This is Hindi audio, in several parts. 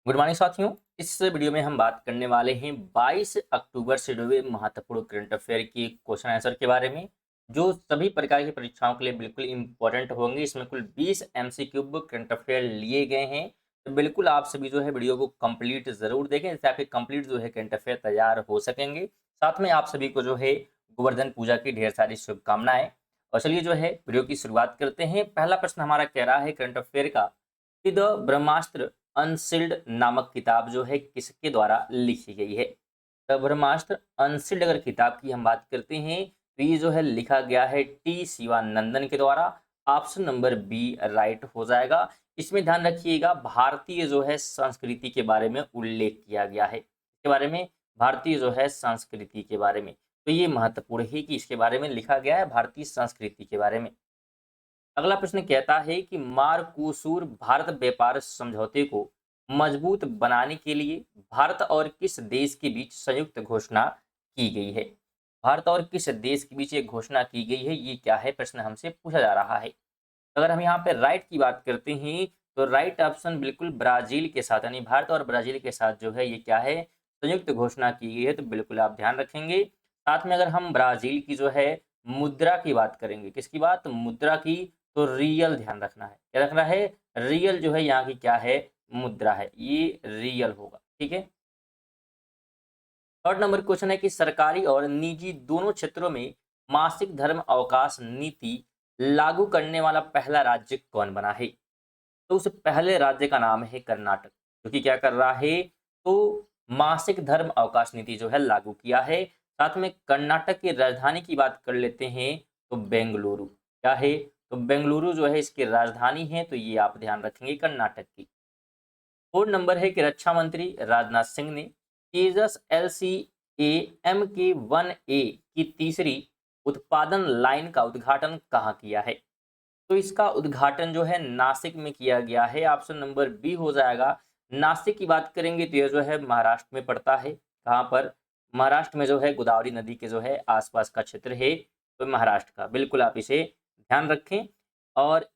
गुड मॉर्निंग साथियों। इस वीडियो में हम बात करने वाले हैं 22 अक्टूबर से जुड़े हुए महत्वपूर्ण करंट अफेयर की क्वेश्चन आंसर के बारे में, जो सभी प्रकार की परीक्षाओं के लिए बिल्कुल इंपॉर्टेंट होंगे। इसमें कुल 20 एमसीक्यू करंट अफेयर लिए गए हैं, तो बिल्कुल आप सभी जो है वीडियो को कंप्लीट जरूर देखें, जिससे आपके कंप्लीट जो है करंट अफेयर तैयार हो सकेंगे। साथ में आप सभी को जो है गोवर्धन पूजा की ढेर सारी शुभकामनाएं। और चलिए जो है वीडियो की शुरुआत करते हैं। पहला प्रश्न हमारा कह रहा है करंट अफेयर का कि द ब्रह्मास्त्र अनसील्ड नामक किताब जो है किसके द्वारा लिखी गई है। द ब्रह्मास्त्र अनसील्ड अगर किताब की हम बात करते हैं तो ये जो है लिखा गया है टी शिवानंदन के द्वारा। ऑप्शन नंबर बी राइट हो जाएगा। इसमें ध्यान रखिएगा भारतीय जो है संस्कृति के बारे में उल्लेख किया गया है, इसके बारे में, भारतीय जो है संस्कृति के बारे में। तो ये महत्वपूर्ण है कि इसके बारे में लिखा गया है, भारतीय संस्कृति के बारे में। अगला प्रश्न कहता है कि मारकूसुर भारत व्यापार समझौते को मजबूत बनाने के लिए भारत और किस देश के बीच संयुक्त घोषणा की गई है। भारत और किस देश के बीच एक घोषणा की गई है, ये क्या है, प्रश्न हमसे पूछा जा रहा है। अगर हम यहाँ पे राइट की बात करते हैं तो राइट ऑप्शन बिल्कुल ब्राजील के साथ, यानी भारत और ब्राजील के साथ जो है ये क्या है, संयुक्त घोषणा की गई है। तो बिल्कुल आप ध्यान रखेंगे। साथ में अगर हम ब्राजील की जो है मुद्रा की बात करेंगे, किसकी बात, मुद्रा की, तो रियल ध्यान रखना है। क्या रखना है, रियल जो है यहाँ की क्या है, मुद्रा है, ये रियल होगा। ठीक है। थर्ड नंबर क्वेश्चन है कि सरकारी और निजी दोनों क्षेत्रों में मासिक धर्म अवकाश नीति लागू करने वाला पहला राज्य कौन बना है। तो उस पहले राज्य का नाम है कर्नाटक, जो कि क्या कर रहा है, तो मासिक धर्म अवकाश नीति जो है लागू किया है। साथ में कर्नाटक की राजधानी की बात कर लेते हैं तो बेंगलुरु, क्या है, तो बेंगलुरु जो है इसकी राजधानी है। तो ये आप ध्यान रखेंगे कर्नाटक की। फोर्थ नंबर है कि रक्षा मंत्री राजनाथ सिंह ने तेजस LCA-MK-1A की तीसरी उत्पादन लाइन का उद्घाटन कहाँ किया है। तो इसका उद्घाटन जो है नासिक में किया गया है। ऑप्शन नंबर बी हो जाएगा। नासिक की बात करेंगे तो यह जो है महाराष्ट्र में पड़ता है। कहाँ पर, महाराष्ट्र में जो है गोदावरी नदी के जो है आसपास का क्षेत्र है, तो महाराष्ट्र का, बिल्कुल आप इसे ध्यान रखें। और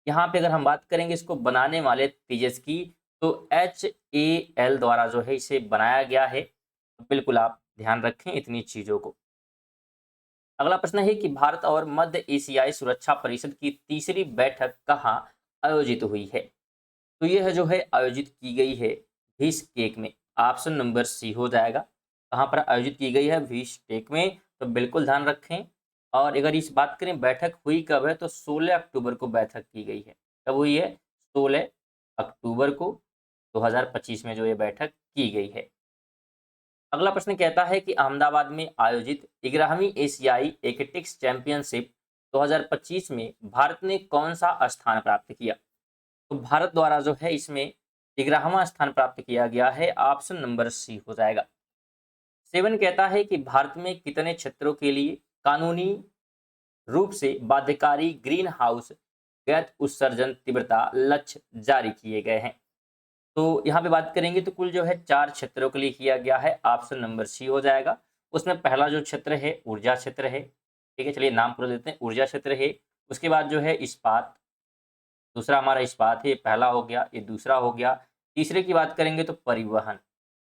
यहाँ पे अगर हम बात करेंगे इसको बनाने वाले तेजस की, तो HAL द्वारा जो है इसे बनाया गया है। तो बिल्कुल आप ध्यान रखें इतनी चीजों को। अगला प्रश्न है कि भारत और मध्य एशियाई सुरक्षा परिषद की तीसरी बैठक कहाँ आयोजित हुई है। तो यह जो है आयोजित की गई है बिश्केक में। ऑप्शन नंबर सी हो जाएगा। कहाँ पर आयोजित की गई है, बिश्केक में। तो बिल्कुल ध्यान रखें। और अगर इस बात करें बैठक हुई कब है, तो 16 अक्टूबर को बैठक की गई है। कब हुई है, 16 अक्टूबर को 2025 में जो ये बैठक की गई है। अगला प्रश्न कहता है कि अहमदाबाद में आयोजित 11वीं एशियाई एथलेटिक्स चैंपियनशिप 2025 में भारत ने कौन सा स्थान प्राप्त किया। तो भारत द्वारा जो है इसमें 11वां स्थान प्राप्त किया गया है। ऑप्शन नंबर सी हो जाएगा। 7 कहता है कि भारत में कितने क्षेत्रों के लिए कानूनी रूप से बाध्यकारी ग्रीन हाउस गैस उत्सर्जन तीव्रता लक्ष्य जारी किए गए हैं। तो यहाँ पे बात करेंगे तो कुल जो है 4 क्षेत्रों के लिए किया गया है। ऑप्शन नंबर सी हो जाएगा। उसमें पहला जो क्षेत्र है ऊर्जा क्षेत्र है। ठीक है, चलिए नाम पूरा देते हैं। ऊर्जा क्षेत्र है। उसके बाद जो है इस्पात, दूसरा हमारा इस्पात है, ये पहला हो गया, ये दूसरा हो गया। तीसरे की बात करेंगे तो परिवहन,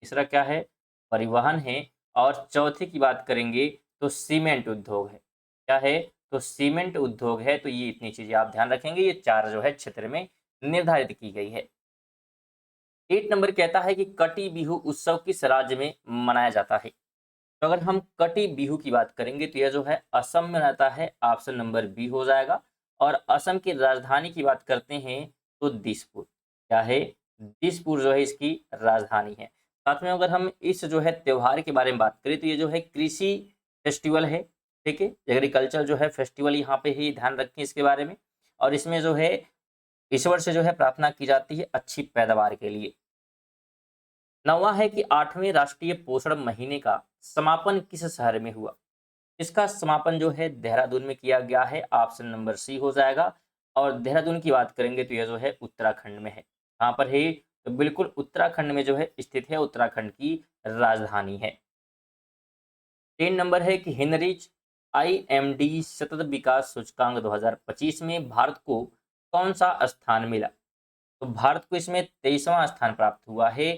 तीसरा क्या है, परिवहन है। और चौथे की बात करेंगे तो सीमेंट उद्योग है। क्या है, तो सीमेंट उद्योग है। तो ये इतनी चीजें आप ध्यान रखेंगे, ये 4 जो है क्षेत्र में निर्धारित की गई है। 8 नंबर कहता है कि कटी बिहू उत्सव किस राज्य में मनाया जाता है। तो अगर हम कटी बिहू की बात करेंगे तो यह जो है असम में रहता है। ऑप्शन नंबर बी हो जाएगा। और असम की राजधानी की बात करते हैं तो दिसपुर, क्या है, दिसपुर जो है इसकी राजधानी है। साथ में अगर हम इस जो है त्योहार के बारे में बात करें तो ये जो है कृषि फेस्टिवल है। ठीक है, एग्रीकल्चर जो है फेस्टिवल यहाँ पे ही ध्यान रखें इसके बारे में। और इसमें जो है ईश्वर से जो है प्रार्थना की जाती है अच्छी पैदावार के लिए। 9वां है कि 8वें राष्ट्रीय पोषण महीने का समापन किस शहर में हुआ। इसका समापन जो है देहरादून में किया गया है। ऑप्शन नंबर सी हो जाएगा। और देहरादून की बात करेंगे तो यह जो है उत्तराखंड में है। कहाँ पर है, तो बिल्कुल उत्तराखंड में जो है स्थित है, उत्तराखंड की राजधानी है। 3 नंबर है कि हेनरिच IMD सतत विकास सूचकांक 2025 में भारत को कौन सा स्थान मिला। तो भारत को इसमें 23वां स्थान प्राप्त हुआ है।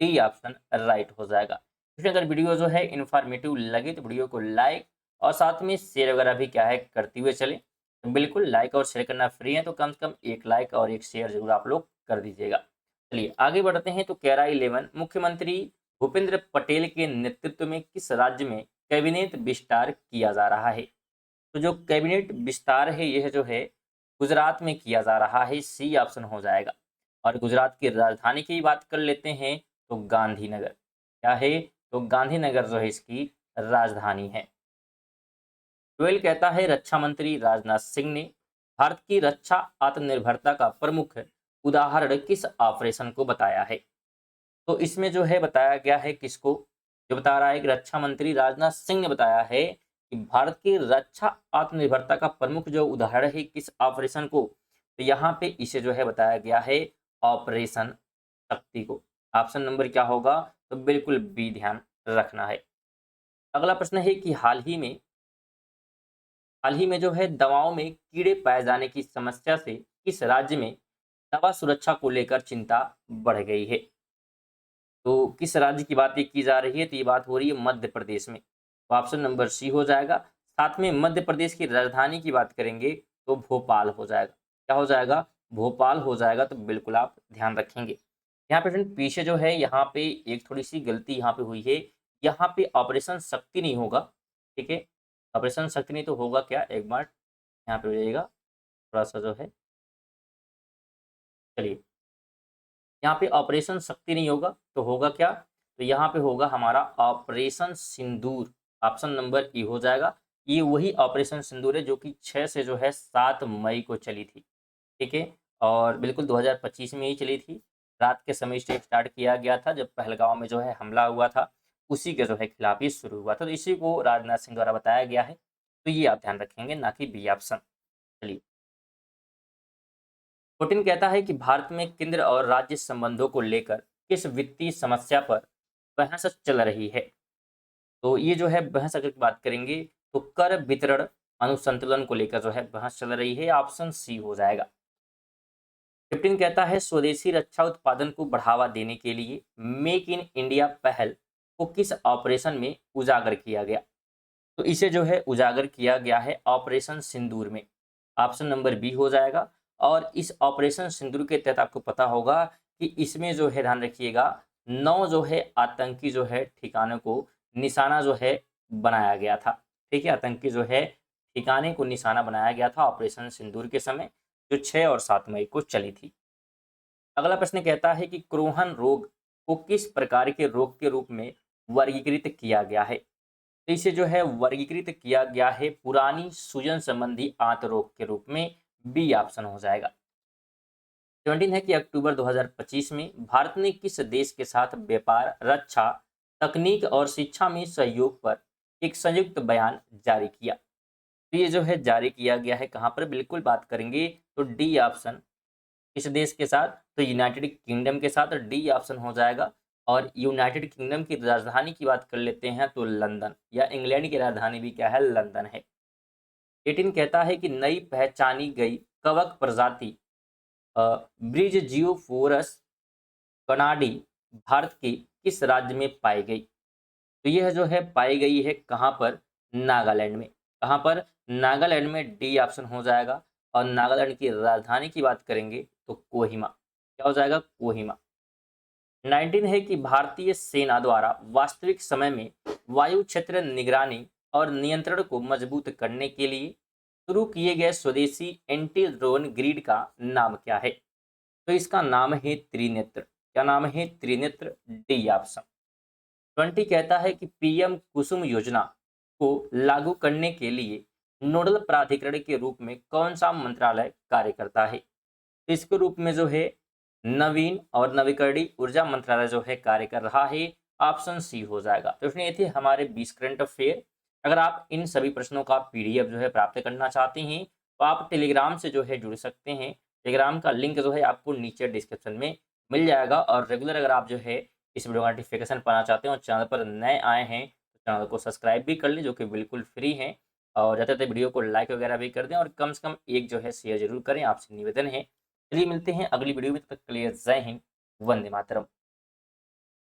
डी ऑप्शन राइट हो जाएगा। इसमें अगर वीडियो जो है इन्फॉर्मेटिव लगे तो वीडियो को लाइक और साथ में शेयर वगैरह भी क्या है करते हुए चले। तो बिल्कुल लाइक और शेयर करना फ्री है, तो कम से कम एक लाइक और एक शेयर जरूर आप लोग कर दीजिएगा। चलिए आगे बढ़ते हैं। तो कैरा 11 मुख्यमंत्री भूपेंद्र पटेल के नेतृत्व में किस राज्य में कैबिनेट विस्तार किया जा रहा है? तो जो कैबिनेट विस्तार है यह जो है गुजरात में किया जा रहा है। सी ऑप्शन हो जाएगा। और गुजरात की राजधानी की बात कर लेते हैं तो गांधीनगर। क्या है? तो गांधीनगर जो है इसकी राजधानी है। 12 कहता है रक्षा मंत्री राजनाथ सिंह ने भारत की रक्षा आत्मनिर्भरता का प्रमुख उदाहरण किस ऑपरेशन को बताया है? तो इसमें जो है बताया गया है किसको? जो बता रहा है कि रक्षा मंत्री राजनाथ सिंह ने बताया है कि भारत की रक्षा आत्मनिर्भरता का प्रमुख जो उदाहरण है किस ऑपरेशन को, तो यहाँ पे इसे जो है बताया गया है ऑपरेशन शक्ति को। ऑप्शन नंबर क्या होगा? तो बिल्कुल बी ध्यान रखना है। अगला प्रश्न है कि हाल ही में जो है दवाओं में कीड़े पाए जाने की समस्या से किस राज्य में दवा सुरक्षा को लेकर चिंता बढ़ गई है? तो किस राज्य की बात ये की जा रही है? तो ये बात हो रही है मध्य प्रदेश में। तो ऑप्शन नंबर सी हो जाएगा। साथ में मध्य प्रदेश की राजधानी की बात करेंगे तो भोपाल हो जाएगा। क्या हो जाएगा? भोपाल हो जाएगा। तो बिल्कुल आप ध्यान रखेंगे। यहाँ पे फ्रेंड पीछे जो है यहाँ पे एक थोड़ी सी गलती यहाँ पे हुई है। यहाँ पे ऑपरेशन शक्ति नहीं होगा। ठीक है, ऑपरेशन शक्ति नहीं तो होगा क्या? एक बार यहाँ पे हो जाएगा थोड़ा सा जो है। चलिए, यहाँ पे ऑपरेशन शक्ति नहीं होगा तो होगा क्या? तो यहाँ पे होगा हमारा ऑपरेशन सिंदूर। ऑप्शन नंबर ई हो जाएगा। ये वही ऑपरेशन सिंदूर है जो कि 6 से जो है 7 मई को चली थी। ठीक है, और बिल्कुल 2025 में ही चली थी। रात के समय से स्टार्ट किया गया था जब पहलगांव में जो है हमला हुआ था, उसी के जो है खिलाफ ये शुरू हुआ था। तो इसी को राजनाथ सिंह द्वारा बताया गया है। तो ये आप ध्यान रखेंगे, ना कि बी ऑप्शन। चलिए, पुतिन कहता है कि भारत में केंद्र और राज्य संबंधों को लेकर किस वित्तीय समस्या पर बहस चल रही है? तो ये जो है बहस अगर बात करेंगे तो कर वितरण अनुसंतुलन को लेकर जो है बहस चल रही है। ऑप्शन सी हो जाएगा। 15 कहता है स्वदेशी रक्षा उत्पादन को बढ़ावा देने के लिए मेक इन इंडिया पहल को किस ऑपरेशन में उजागर किया गया? तो इसे जो है उजागर किया गया है ऑपरेशन सिंदूर में। ऑप्शन नंबर बी हो जाएगा। और इस ऑपरेशन सिंदूर के तहत आपको पता होगा कि इसमें जो है ध्यान रखिएगा 9 जो है आतंकी जो है ठिकानों को निशाना जो है बनाया गया था। ठीक है, आतंकी जो है ठिकाने को निशाना बनाया गया था ऑपरेशन सिंदूर के समय, जो 6 और 7 मई को चली थी। अगला प्रश्न कहता है कि क्रोहन रोग को किस प्रकार के रोग के रूप में वर्गीकृत किया गया है? तो इसे जो है वर्गीकृत किया गया है पुरानी सूजन संबंधी आंत रोग के रूप में। बी ऑप्शन हो जाएगा। 17 है कि अक्टूबर 2025 में भारत ने किस देश के साथ व्यापार, रक्षा, तकनीक और शिक्षा में सहयोग पर एक संयुक्त बयान जारी किया? तो ये जो है जारी किया गया है कहाँ पर? बिल्कुल बात करेंगे तो डी ऑप्शन। किस देश के साथ? तो यूनाइटेड किंगडम के साथ। डी ऑप्शन हो जाएगा। और यूनाइटेड किंगडम की राजधानी की बात कर लेते हैं तो लंदन, या इंग्लैंड की राजधानी भी क्या है? लंदन है। 18 कहता है कि नई पहचानी गई कवक प्रजाति ब्रिज जियोफोरस कनाडी भारत के किस राज्य में पाई गई? तो यह जो है पाई गई है कहाँ पर? नागालैंड में। कहाँ पर? नागालैंड में। डी ऑप्शन हो जाएगा। और नागालैंड की राजधानी की बात करेंगे तो कोहिमा। क्या हो जाएगा? कोहिमा। 19 है कि भारतीय सेना द्वारा वास्तविक समय में वायु क्षेत्र निगरानी और नियंत्रण को मजबूत करने के लिए शुरू किए गए स्वदेशी एंटी ड्रोन ग्रिड का नाम क्या है? तो इसका नाम है त्रिनेत्र। क्या नाम है? त्रिनेत्र। D option. 20 कहता है कि पीएम कुसुम योजना को लागू करने के लिए नोडल प्राधिकरण के रूप में कौन सा मंत्रालय कार्य करता है? इसके रूप में जो है नवीन और नवीकरणीय ऊर्जा मंत्रालय जो है कार्य कर रहा है। ऑप्शन सी हो जाएगा। तो इसमें ये थे हमारे 20 करंट अफेयर। अगर आप इन सभी प्रश्नों का पीडीएफ जो है प्राप्त करना चाहते हैं तो आप टेलीग्राम से जो है जुड़ सकते हैं। टेलीग्राम का लिंक जो है आपको नीचे डिस्क्रिप्शन में मिल जाएगा। और रेगुलर अगर आप जो है इस वीडियो का नोटिफिकेशन पाना चाहते हैं और चैनल पर नए आए हैं तो चैनल को सब्सक्राइब भी कर लें, जो कि बिल्कुल फ्री है। और जाते जाते वीडियो को लाइक वगैरह भी कर दें और कम से कम एक जो है शेयर जरूर करें, आपसे निवेदन है। चलिए मिलते हैं अगली वीडियो में, तब तक के लिए जय हिंद, वंदे मातरम।